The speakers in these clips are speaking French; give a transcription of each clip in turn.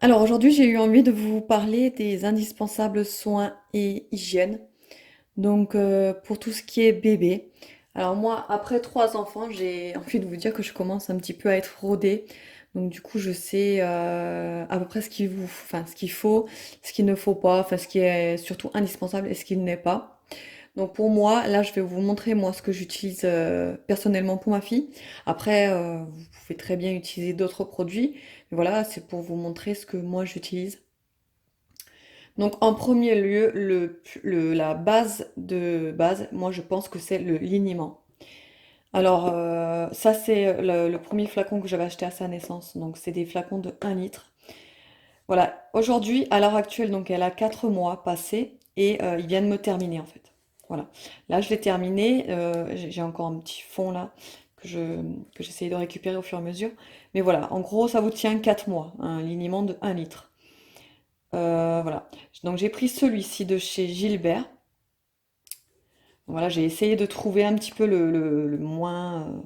Alors aujourd'hui, j'ai eu envie de vous parler des indispensables soins et hygiène. Donc pour tout ce qui est bébé. Alors moi, après 3 enfants, j'ai envie de vous dire que je commence un petit peu à être rodée. Donc du coup, je sais à peu près ce qu'il faut, ce qu'il ne faut pas, enfin ce qui est surtout indispensable et ce qui ne l'est pas. Donc pour moi, là, je vais vous montrer moi ce que j'utilise personnellement pour ma fille. Après, vous pouvez très bien utiliser d'autres produits. Mais voilà, c'est pour vous montrer ce que moi j'utilise. Donc en premier lieu, la base de base, moi je pense que c'est le liniment. Alors ça c'est le premier flacon que j'avais acheté à sa naissance. Donc c'est des flacons de 1 litre. Voilà, aujourd'hui, à l'heure actuelle, donc elle a 4 mois passés et il vient de me terminer en fait. Voilà, là je l'ai terminé, j'ai encore un petit fond là que j'essaye de récupérer au fur et à mesure. Mais voilà, en gros ça vous tient 4 mois, un liniment de 1 litre. Voilà, donc j'ai pris celui-ci de chez Gilbert. Voilà, j'ai essayé de trouver un petit peu le moins,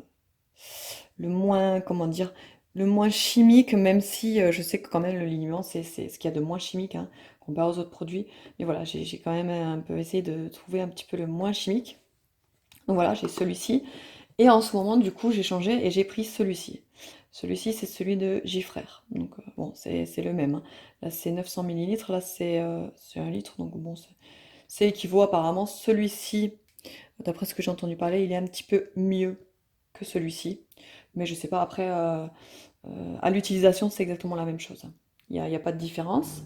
comment dire, le moins chimique, même si je sais que quand même le liniment, c'est ce qu'il y a de moins chimique, hein, comparé aux autres produits. Mais voilà, j'ai quand même un peu essayé de trouver un petit peu le moins chimique. Donc voilà, j'ai celui-ci. Et en ce moment, du coup, j'ai changé et j'ai pris celui-ci. Celui-ci, c'est celui de Gifrère. Donc bon, c'est le même, hein. Là, c'est 900 millilitres, là, c'est 1 litre. Donc bon, c'est équivaut apparemment. Celui-ci, d'après ce que j'ai entendu parler, il est un petit peu mieux que celui-ci. Mais je sais pas, après, à l'utilisation, c'est exactement la même chose. Il y a pas de différence.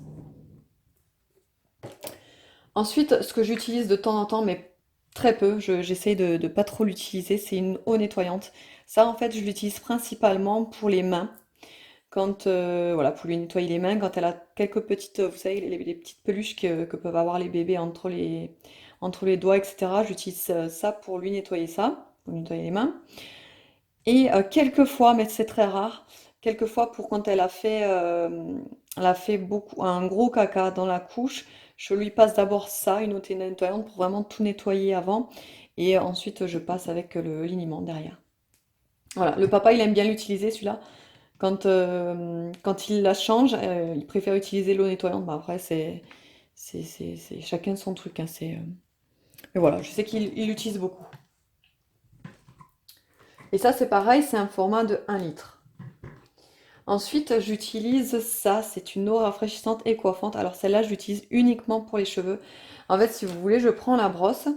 Ensuite, ce que j'utilise de temps en temps, mais très peu, j'essaye de pas trop l'utiliser, c'est une eau nettoyante. Ça, en fait, je l'utilise principalement pour les mains. Quand, voilà, pour lui nettoyer les mains, quand elle a quelques petites, vous savez, les petites peluches que peuvent avoir les bébés entre les doigts, etc. J'utilise ça pour lui nettoyer ça, pour lui nettoyer les mains. Et quelquefois, mais c'est très rare, quelquefois pour quand elle a fait beaucoup, un gros caca dans la couche, je lui passe d'abord ça, une eau nettoyante pour vraiment tout nettoyer avant, et ensuite je passe avec le liniment derrière. Voilà, le papa il aime bien l'utiliser celui-là. Quand il la change, il préfère utiliser l'eau nettoyante. Bah, après, c'est chacun son truc, hein, mais voilà, je sais qu'il l'utilise beaucoup. Et ça, c'est pareil, c'est un format de 1 litre. Ensuite, j'utilise ça, c'est une eau rafraîchissante et coiffante. Alors celle-là, je l'utilise uniquement pour les cheveux. En fait, si vous voulez, je prends la brosse,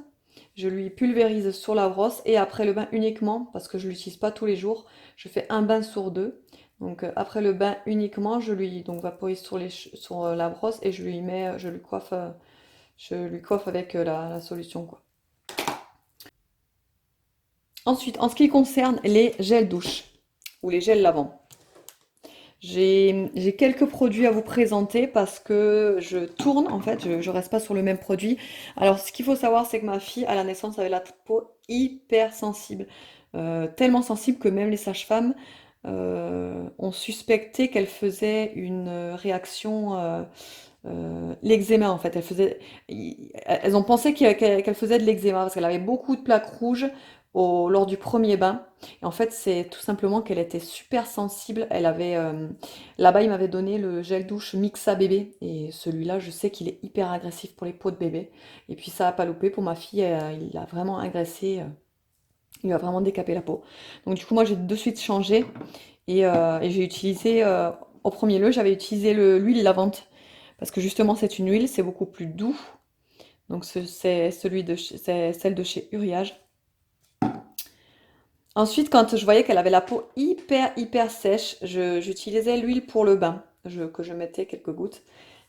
je lui pulvérise sur la brosse et après le bain uniquement, parce que je l'utilise pas tous les jours, je fais un bain sur deux. Donc après le bain uniquement, je lui donc vaporise sur la brosse et je lui coiffe avec la solution quoi. Ensuite, en ce qui concerne les gels douche ou les gels lavants. J'ai quelques produits à vous présenter parce que je tourne, en fait, je reste pas sur le même produit. Alors, ce qu'il faut savoir, c'est que ma fille, à la naissance, avait la peau hyper sensible. Tellement sensible que même les sages-femmes ont suspecté qu'elle faisait une réaction, l'eczéma, en fait. Elles ont pensé qu'elle faisait de l'eczéma parce qu'elle avait beaucoup de plaques rouges lors du premier bain. Et en fait, c'est tout simplement qu'elle était super sensible. Là-bas, il m'avait donné le gel douche Mixa bébé. Et celui-là, je sais qu'il est hyper agressif pour les peaux de bébé. Et puis, ça a pas loupé. Pour ma fille, il a vraiment agressé. Il lui a vraiment décapé la peau. Donc, du coup, moi, j'ai de suite changé. Et j'ai utilisé, au premier lieu, j'avais utilisé l'huile lavante. Parce que justement, c'est une huile, c'est beaucoup plus doux. Donc, c'est celle de chez Uriage. Ensuite, quand je voyais qu'elle avait la peau hyper sèche, j'utilisais l'huile pour le bain, que je mettais quelques gouttes.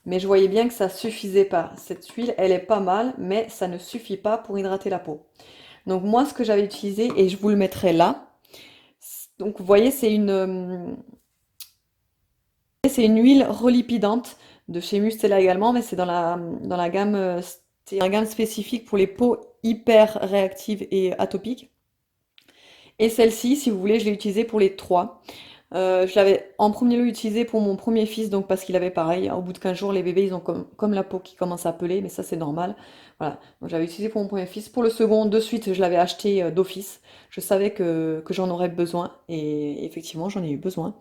Mais je voyais bien que ça suffisait pas. Cette huile, elle est pas mal, mais ça ne suffit pas pour hydrater la peau. Donc moi, ce que j'avais utilisé, et je vous le mettrai là, donc vous voyez, c'est une huile relipidante de chez Mustela également, mais c'est dans la gamme, c'est une gamme spécifique pour les peaux hyper réactives et atopiques. Et celle-ci, si vous voulez, je l'ai utilisée pour les trois. Je l'avais en premier lieu utilisé pour mon premier fils, donc parce qu'il avait pareil, au bout de 15 jours, les bébés, ils ont comme la peau qui commence à peler, mais ça c'est normal. Voilà, donc j'avais utilisé pour mon premier fils. Pour le second, de suite, je l'avais acheté d'office. Je savais que j'en aurais besoin, et effectivement, j'en ai eu besoin.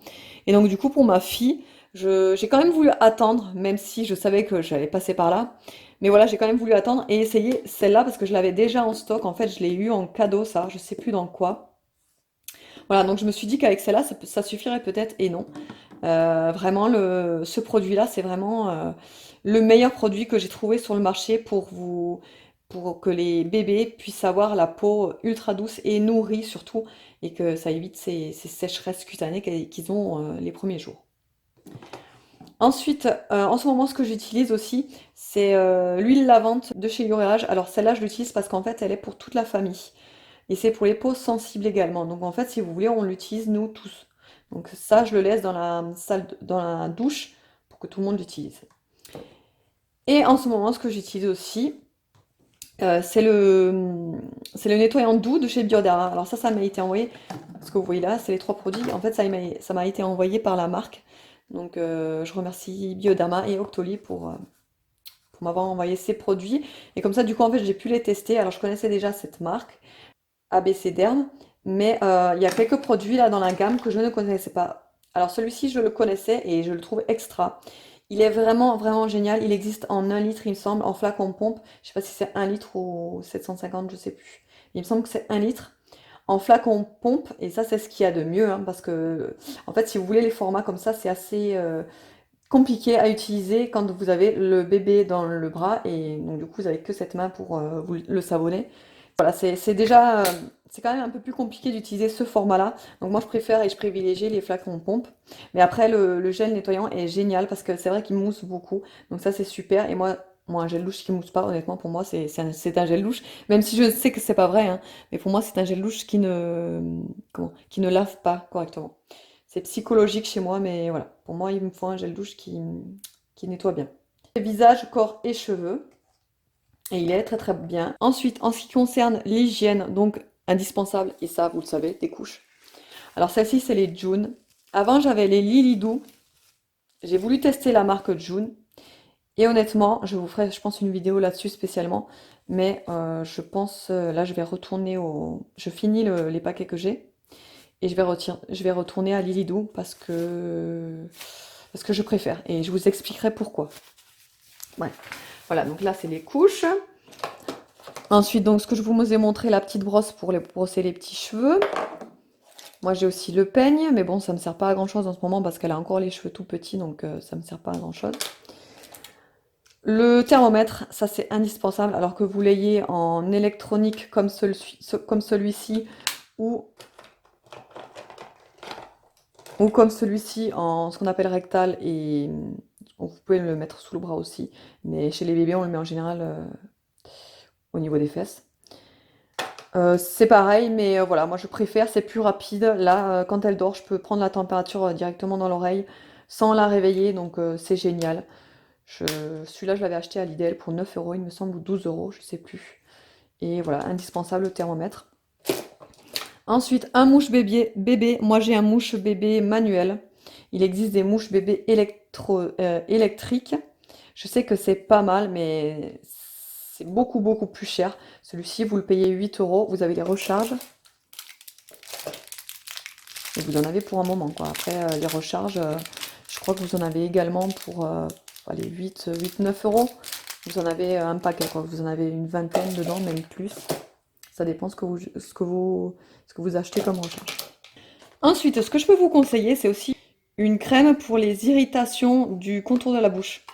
Et donc du coup, pour ma fille, j'ai quand même voulu attendre, même si je savais que j'allais passer par là. Mais voilà, j'ai quand même voulu attendre et essayer celle-là parce que je l'avais déjà en stock. En fait, je l'ai eu en cadeau, ça, je sais plus dans quoi. Voilà, donc je me suis dit qu'avec celle-là, ça suffirait peut-être et non. Vraiment, ce produit-là, c'est vraiment le meilleur produit que j'ai trouvé sur le marché pour que les bébés puissent avoir la peau ultra douce et nourrie surtout, et que ça évite ces sécheresses cutanées qu'ils ont les premiers jours. Ensuite, en ce moment, ce que j'utilise aussi, c'est l'huile lavante de chez Urage. Alors celle-là, je l'utilise parce qu'en fait, elle est pour toute la famille. Et c'est pour les peaux sensibles également. Donc en fait, si vous voulez, on l'utilise nous tous. Donc ça, je le laisse dans la salle, dans la douche pour que tout le monde l'utilise. Et en ce moment, ce que j'utilise aussi, c'est le nettoyant doux de chez Bioderma. Alors ça m'a été envoyé, ce que vous voyez là, c'est les trois produits. En fait, ça m'a été envoyé par la marque. Donc je remercie Bioderma et Octoly pour m'avoir envoyé ces produits. Et comme ça, du coup, en fait, j'ai pu les tester. Alors je connaissais déjà cette marque. ABC Derm, mais il y a quelques produits là dans la gamme que je ne connaissais pas. Alors celui-ci, je le connaissais et je le trouve extra. Il est vraiment, vraiment génial. Il existe en 1 litre, il me semble, en flacon pompe. Je sais pas si c'est 1 litre ou 750, je sais plus. Il me semble que c'est 1 litre en flacon pompe, et ça, c'est ce qu'il y a de mieux, hein, parce que, en fait, si vous voulez les formats comme ça, c'est assez compliqué à utiliser quand vous avez le bébé dans le bras, et donc du coup, vous avez que cette main pour le savonner. Voilà, c'est déjà, c'est quand même un peu plus compliqué d'utiliser ce format-là. Donc moi, je préfère et je privilégie les flacons pompe. Mais après, le gel nettoyant est génial parce que c'est vrai qu'il mousse beaucoup. Donc ça, c'est super. Et moi, un gel douche qui mousse pas, honnêtement, pour moi, c'est un gel douche. Même si je sais que c'est pas vrai, hein. Mais pour moi, c'est un gel douche qui ne lave pas correctement. C'est psychologique chez moi, mais voilà. Pour moi, il me faut un gel douche qui nettoie bien. Visage, corps et cheveux. Et il est très très bien. Ensuite, en ce qui concerne l'hygiène, donc indispensable, et ça vous le savez, des couches. Alors celle-ci, c'est les June. Avant, j'avais les Lilidou. J'ai voulu tester la marque June. Et honnêtement, je vous ferai, je pense, une vidéo là-dessus spécialement. Mais je pense, là, je vais retourner au... Je finis les paquets que j'ai. Et je vais retourner à Lilidou parce que je préfère. Et je vous expliquerai pourquoi. Ouais. Voilà, donc là, c'est les couches. Ensuite, donc, ce que je vous ai montré, la petite brosse pour brosser les petits cheveux. Moi, j'ai aussi le peigne, mais bon, ça me sert pas à grand-chose en ce moment parce qu'elle a encore les cheveux tout petits, donc ça me sert pas à grand-chose. Le thermomètre, ça c'est indispensable, alors que vous l'ayez en électronique comme celui-ci ou, ou comme celui-ci en ce qu'on appelle rectal, et vous pouvez le mettre sous le bras aussi, mais chez les bébés, on le met en général au niveau des fesses. C'est pareil, mais voilà, moi je préfère, c'est plus rapide. Là, quand elle dort, je peux prendre la température directement dans l'oreille sans la réveiller, donc c'est génial. Celui-là, je l'avais acheté à Lidl pour 9 euros, il me semble, ou 12 euros, je sais plus. Et voilà, indispensable le thermomètre. Ensuite, un mouche bébé. Moi, j'ai un mouche bébé manuel. Il existe des mouches bébés électriques. Je sais que c'est pas mal, mais c'est beaucoup, beaucoup plus cher. Celui-ci, vous le payez 8 euros. Vous avez les recharges. Et vous en avez pour un moment, quoi. Après, les recharges, je crois que vous en avez également pour allez, 9 euros. Vous en avez un paquet, quoi. Vous en avez une vingtaine dedans, même plus. Ça dépend ce que vous achetez comme recharge. Ensuite, ce que je peux vous conseiller, c'est aussi une crème pour les irritations du contour de la bouche.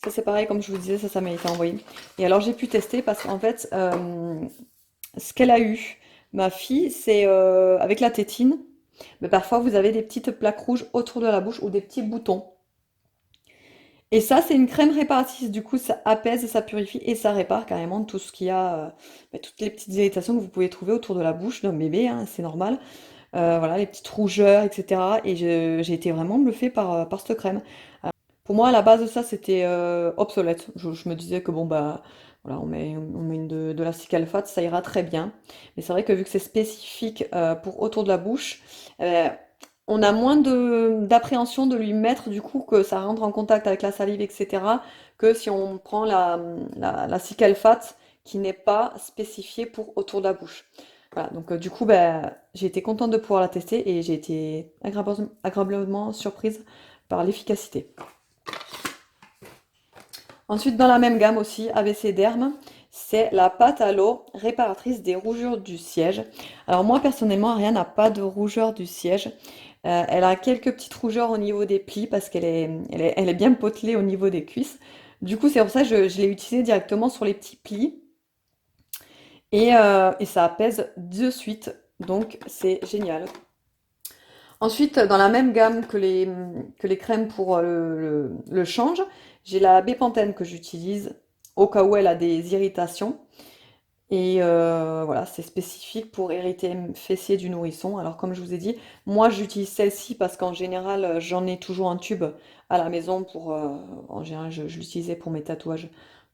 Ça, c'est pareil, comme je vous disais, ça m'a été envoyé. Et alors, j'ai pu tester parce qu'en fait, ce qu'elle a eu, ma fille, c'est avec la tétine. Mais parfois, vous avez des petites plaques rouges autour de la bouche ou des petits boutons. Et ça, c'est une crème réparatrice. Du coup, ça apaise, ça purifie et ça répare carrément tout ce qu'il y a, toutes les petites irritations que vous pouvez trouver autour de la bouche d'un bébé, hein, c'est normal. Voilà, les petites rougeurs, etc. Et j'ai été vraiment bluffée par cette crème. Pour moi, à la base de ça, c'était obsolète. Je me disais que bon, bah, voilà, on met de la cicalfate, ça ira très bien. Mais c'est vrai que vu que c'est spécifique pour autour de la bouche, euh, on a moins d'appréhension de lui mettre du coup que ça rentre en contact avec la salive, etc. que si on prend la Cical-Fat qui n'est pas spécifiée pour autour de la bouche. Voilà, donc du coup, ben, j'ai été contente de pouvoir la tester et j'ai été agréablement surprise par l'efficacité. Ensuite, dans la même gamme aussi, AVC Derm, c'est la pâte à l'eau réparatrice des rougeurs du siège. Alors moi, personnellement, Ariane n'a pas de rougeur du siège. Elle a quelques petites rougeurs au niveau des plis parce qu'elle est bien potelée au niveau des cuisses. Du coup, c'est pour ça que je l'ai utilisée directement sur les petits plis et ça apaise de suite. Donc, c'est génial. Ensuite, dans la même gamme que les crèmes pour le change, j'ai la Bépantène que j'utilise au cas où elle a des irritations. Et voilà, c'est spécifique pour irriter fessier du nourrisson. Alors comme je vous ai dit, moi j'utilise celle-ci parce qu'en général j'en ai toujours un tube à la maison pour en général je l'utilisais pour mes tatouages.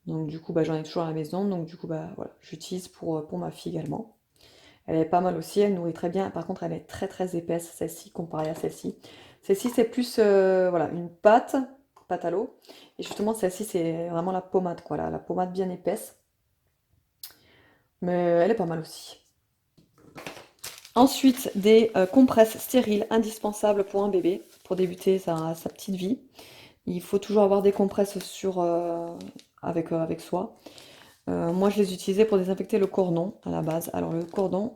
Donc du coup bah, j'en ai toujours à la maison. Donc du coup bah voilà, j'utilise pour ma fille également. Elle est pas mal aussi, elle nourrit très bien. Par contre elle est très très épaisse celle-ci comparée à celle-ci. Celle-ci c'est plus voilà, une pâte à l'eau. Et justement celle-ci c'est vraiment la pommade quoi, la pommade bien épaisse. Mais elle est pas mal aussi. Ensuite, des compresses stériles indispensables pour un bébé, pour débuter sa petite vie. Il faut toujours avoir des compresses avec soi. Moi, je les utilisais pour désinfecter le cordon à la base. Alors, le cordon,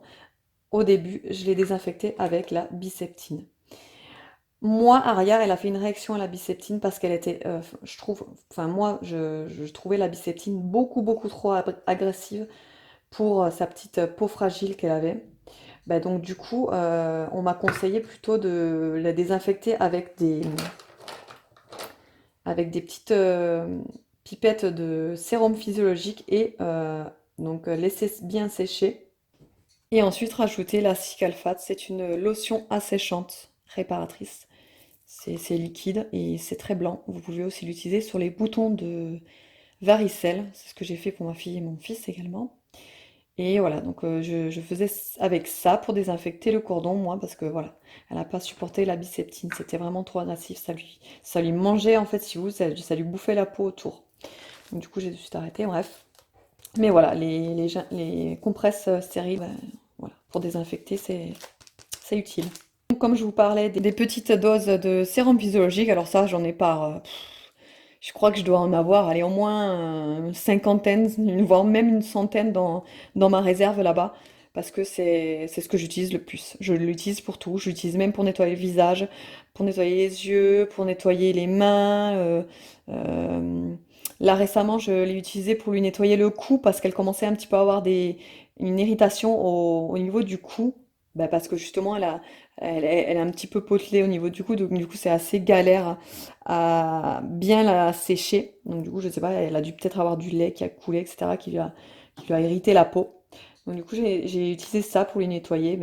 au début, je l'ai désinfecté avec la biceptine. Moi, Aria, elle a fait une réaction à la biceptine parce qu'elle était, je trouve, enfin moi, je trouvais la biceptine beaucoup, beaucoup trop agressive pour sa petite peau fragile qu'elle avait. Bah donc du coup, on m'a conseillé plutôt de la désinfecter avec des petites pipettes de sérum physiologique et donc laisser bien sécher. Et ensuite rajouter la Cicalfate, c'est une lotion asséchante réparatrice. C'est liquide et c'est très blanc. Vous pouvez aussi l'utiliser sur les boutons de varicelle. C'est ce que j'ai fait pour ma fille et mon fils également. Et voilà, donc je faisais avec ça pour désinfecter le cordon, moi, parce que voilà, elle n'a pas supporté la biceptine, c'était vraiment trop agressif, ça lui mangeait en fait, si vous, ça lui bouffait la peau autour. Donc du coup, j'ai tout de suite arrêté, bref. Mais voilà, les compresses stériles, ben, voilà, pour désinfecter, c'est utile. Donc, comme je vous parlais des petites doses de sérum physiologique, alors ça, j'en ai pas. Je crois que je dois en avoir, allez, au moins une cinquantaine, voire même une centaine dans ma réserve là-bas, parce que c'est ce que j'utilise le plus. Je l'utilise pour tout, je l'utilise même pour nettoyer le visage, pour nettoyer les yeux, pour nettoyer les mains. Euh, Là récemment, je l'ai utilisé pour lui nettoyer le cou parce qu'elle commençait un petit peu à avoir une irritation au niveau du cou. Bah, parce que justement, elle est un petit peu potelée au niveau du cou, donc du coup, c'est assez galère à bien la sécher. Donc du coup, je sais pas, elle a dû peut-être avoir du lait qui a coulé, etc., qui lui a irrité la peau. Donc du coup, j'ai utilisé ça pour les nettoyer,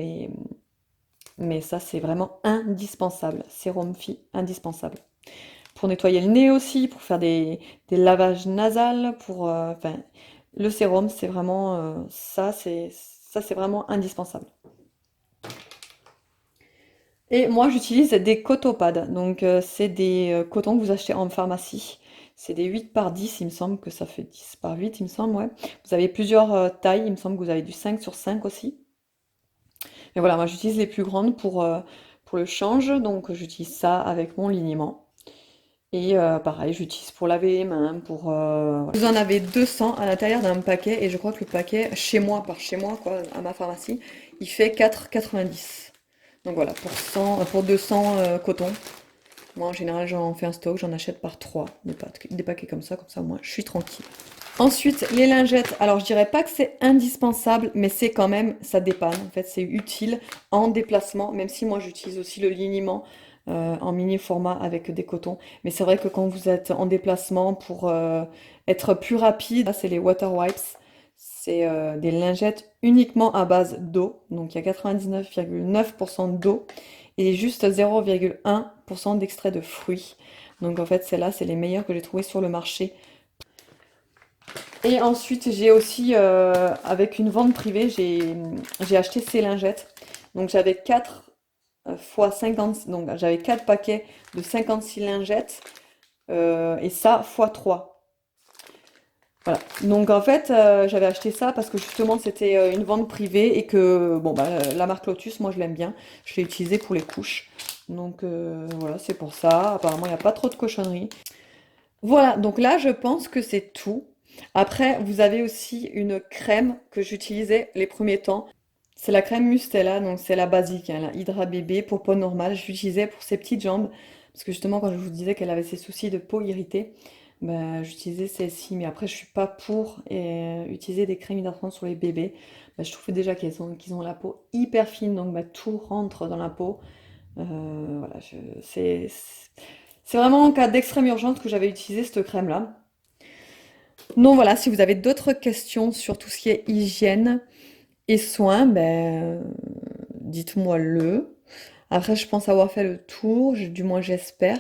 mais ça, c'est vraiment indispensable. Sérum Phi, indispensable. Pour nettoyer le nez aussi, pour faire des lavages nasales, enfin, le sérum, c'est vraiment ça, c'est vraiment indispensable. Et moi, j'utilise des cotopads. Donc, c'est des cotons que vous achetez en pharmacie. C'est des 8 par 10, il me semble que ça fait 10 par 8, il me semble, ouais. Vous avez plusieurs tailles, il me semble que vous avez du 5 sur 5 aussi. Mais voilà, moi, j'utilise les plus grandes pour le change. Donc, j'utilise ça avec mon liniment. Et pareil, j'utilise pour laver les mains, voilà. Vous en avez 200 à l'intérieur d'un paquet. Et je crois que le paquet, chez moi, par chez moi, quoi, à ma pharmacie, il fait 4,90. Donc voilà, pour 200 cotons. Moi, en général, j'en fais un stock, j'en achète par 3, des paquets comme ça, moi, je suis tranquille. Ensuite, les lingettes. Alors, je dirais pas que c'est indispensable, mais c'est quand même, ça dépanne. En fait, c'est utile en déplacement, même si moi, j'utilise aussi le liniment en mini format avec des cotons. Mais c'est vrai que quand vous êtes en déplacement pour être plus rapide, là, c'est les water wipes. C'est des lingettes uniquement à base d'eau. Donc, il y a 99,9% d'eau et juste 0,1% d'extrait de fruits. Donc, en fait, celles-là, c'est les meilleures que j'ai trouvées sur le marché. Et ensuite, j'ai aussi, avec une vente privée, j'ai acheté ces lingettes. Donc j'avais 4 fois 50, donc j'avais 4 paquets de 56 lingettes, et ça fois 3. Voilà. Donc en fait, j'avais acheté ça parce que justement c'était une vente privée et que bon bah la marque Lotus, moi je l'aime bien. Je l'ai utilisée pour les couches. Donc voilà, c'est pour ça. Apparemment, il n'y a pas trop de cochonneries. Voilà, donc là je pense que c'est tout. Après, vous avez aussi une crème que j'utilisais les premiers temps. C'est la crème Mustela, donc c'est la basique, hein, la Hydra Bébé pour peau normale. Je l'utilisais pour ses petites jambes, parce que justement quand je vous disais qu'elle avait ses soucis de peau irritée, bah, j'utilisais celle-ci. Mais après, je suis pas pour utiliser des crèmes hydratantes sur les bébés. Bah, je trouve déjà qu'ils ont la peau hyper fine, donc bah, tout rentre dans la peau. Voilà, c'est vraiment en cas d'extrême urgence que j'avais utilisé cette crème-là. Donc voilà, si vous avez d'autres questions sur tout ce qui est hygiène et soins, ben, dites-moi le. Après, je pense avoir fait le tour, du moins j'espère.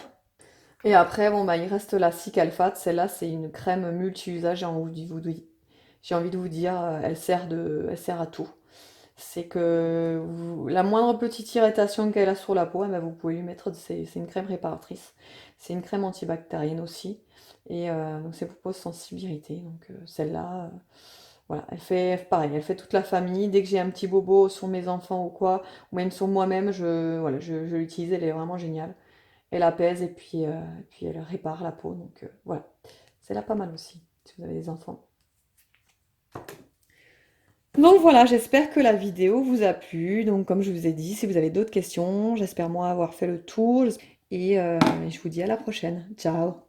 Et après, bon, bah, il reste la Cicalfate. Celle-là, c'est une crème multi-usage, j'ai envie de vous dire, elle sert à tout. C'est que la moindre petite irritation qu'elle a sur la peau, eh ben, vous pouvez lui mettre, c'est une crème réparatrice. C'est une crème antibactérienne aussi. Et donc c'est pour peau sensible irritée. Donc celle-là, voilà, elle fait pareil, elle fait toute la famille. Dès que j'ai un petit bobo sur mes enfants ou quoi, ou même sur moi-même, voilà, je l'utilise, elle est vraiment géniale. Elle apaise et puis elle répare la peau. Donc voilà, c'est là pas mal aussi, si vous avez des enfants. Donc voilà, j'espère que la vidéo vous a plu. Donc comme je vous ai dit, si vous avez d'autres questions, j'espère moi avoir fait le tour. Et je vous dis à la prochaine. Ciao!